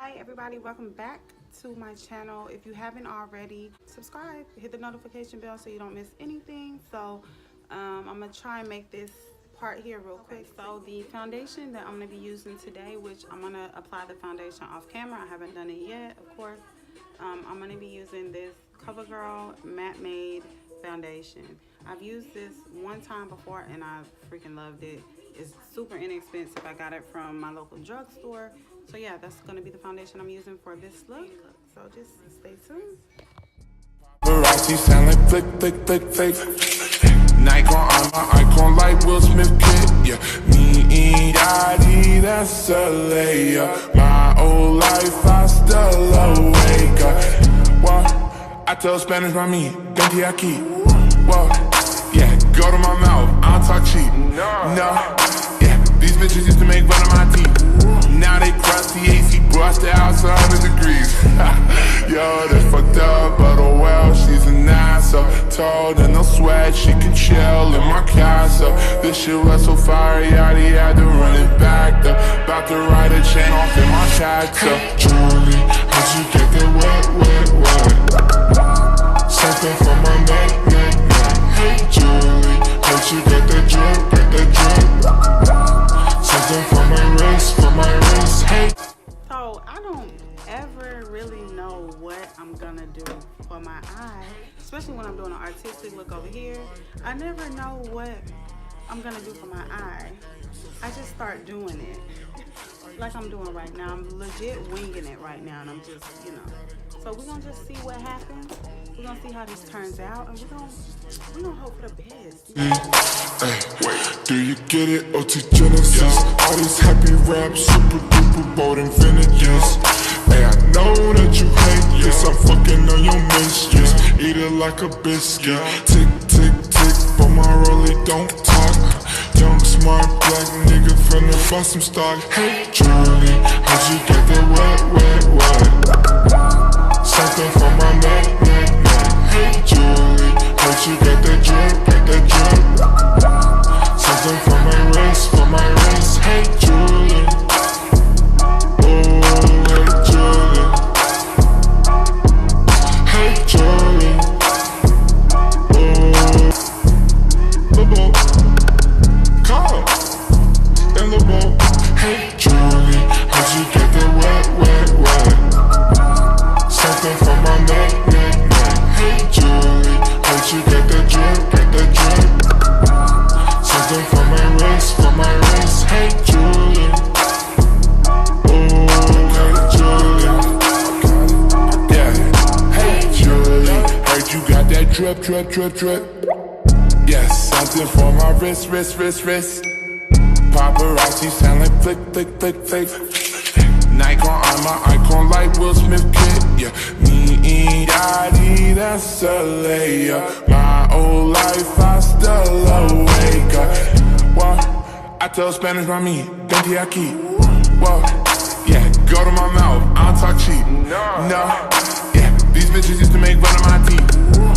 Hi everybody, welcome back to my channel. If you haven't already, subscribe, hit the notification bell so you don't miss anything. So I'm gonna try and make this part here real quick. So the foundation that I'm gonna be using today, which I'm gonna apply the foundation off camera, I haven't done it yet, of course. I'm gonna be using this CoverGirl Matte Made foundation. I've used this one time before and I freaking loved it. It's super inexpensive. I got it from my local drugstore. So yeah, that's gonna be the foundation I'm using for this look. So just stay tuned. Paparazzi sound like flick, flick, flick, flick. Nikon on my icon like Will Smith kid. Yeah, me and Daddy, that's a layup. My old life, I still awake. Well, I tell Spanish by me, Dente aquí. Well, yeah, go to my mouth, I don't talk cheap. No, yeah, these bitches used to make fun of my teeth. Now they crusty AC, brushed the house 100 degrees. Yo, that's fucked up, but oh well, she's a nice. So told and no sweat, she can chill in my castle. This shit was so fire, yachty had to run it back though. About to ride a chain off in my tattoo. Julie, how'd you get that wet? Something for my neck. Hey Julie, how'd you get that drip? Something for my wrist, hey. So I don't ever really know what I'm gonna do for my eye, especially when I'm doing an artistic look over here. I never know what I'm gonna do for my eye. I just start doing it like I'm doing right now. I'm legit winging it right now, and I'm just, you know. So we're gonna just see what happens. We're gonna see how this turns out, and we're gonna hope for the best. Hey, do you get it? OT Genesis. All these happy raps, super duper bold and vintages. Hey, I know that you hate this. I'm fucking on your mistress. Eat it like a biscuit. Tick, tick, tick, but my rollie don't talk. Young, smart, black nigga finna bust some stock. Hey, Julie, how'd you get that wet? Something for my neck. Hey, Julie, how'd you get that drip? Something for my wrist, hey, Julie. Oh, hey, Julie. Hey, Julie. Oh, the boat. Call in the boat. Hey, Julie, how'd you get that wet? Something for my neck. Hey, Julie, how'd you get that drip? Something for my wrist, hey, Julie. Oh, hey, Julie. Yeah, hey, Julie. Heard you got that drip. Yes, something for my wrist. Paparazzi sound like flick, flick. Nikon on my icon like Will Smith kid. Yeah, me and Daddy, that's a layup. My old life, I still awake. Well, I tell Spanish by me, Dente aquí. Well, yeah, go to my mouth, I don't talk cheap. No, yeah, these bitches used to make fun of my teeth.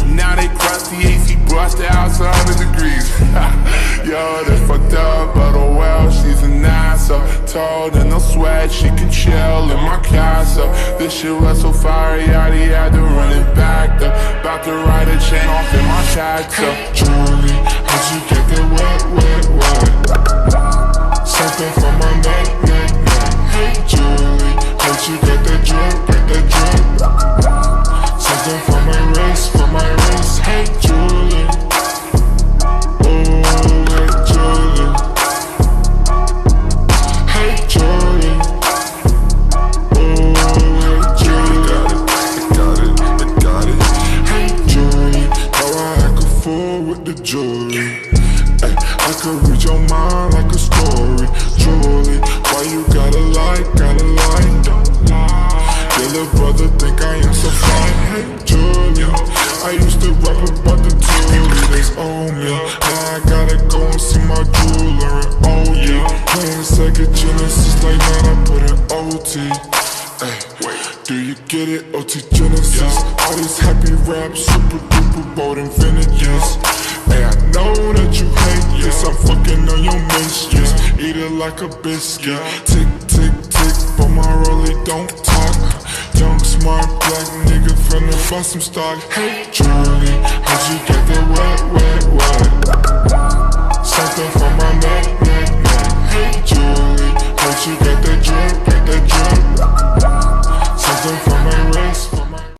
Now they crusty AC, brushed the house 100 degrees. Yo, that's fucked up, but oh well, she's a nice. So told and no sweat, she can chill in my castle. This shit was so fire, yachty had to run it back though. About to ride a chain off in my tattoo. Hey, Julie, how'd you get that wet? Something for my neck. Hey, Julie, how'd you get that drip? Something for my wrist, hey, Julie. Oh, hey, Julie. Hey, Julie. Oh, hey, Julie. I got it. Hey, Julie. How I act a fool with the jewelry. Ay, I could read your mind like a story. Julie, why you gotta lie? Your little brother think I am so fine. Hey, Julia, I used to rap about the jewelry that's on me. Now I gotta go and see my jeweler. Oh yeah, playing Sega Genesis like man, I put in OT. Hey, do you get it? OT Genesis. All these happy raps, super duper bold and vintages. Hey, I know that you hate this. I'm fucking on your mistress. Eat it like a biscuit. Tick, tick, tick, but my rollie don't talk. bust some stock. Hey Charlie, how'd you get that wet, wet, wet?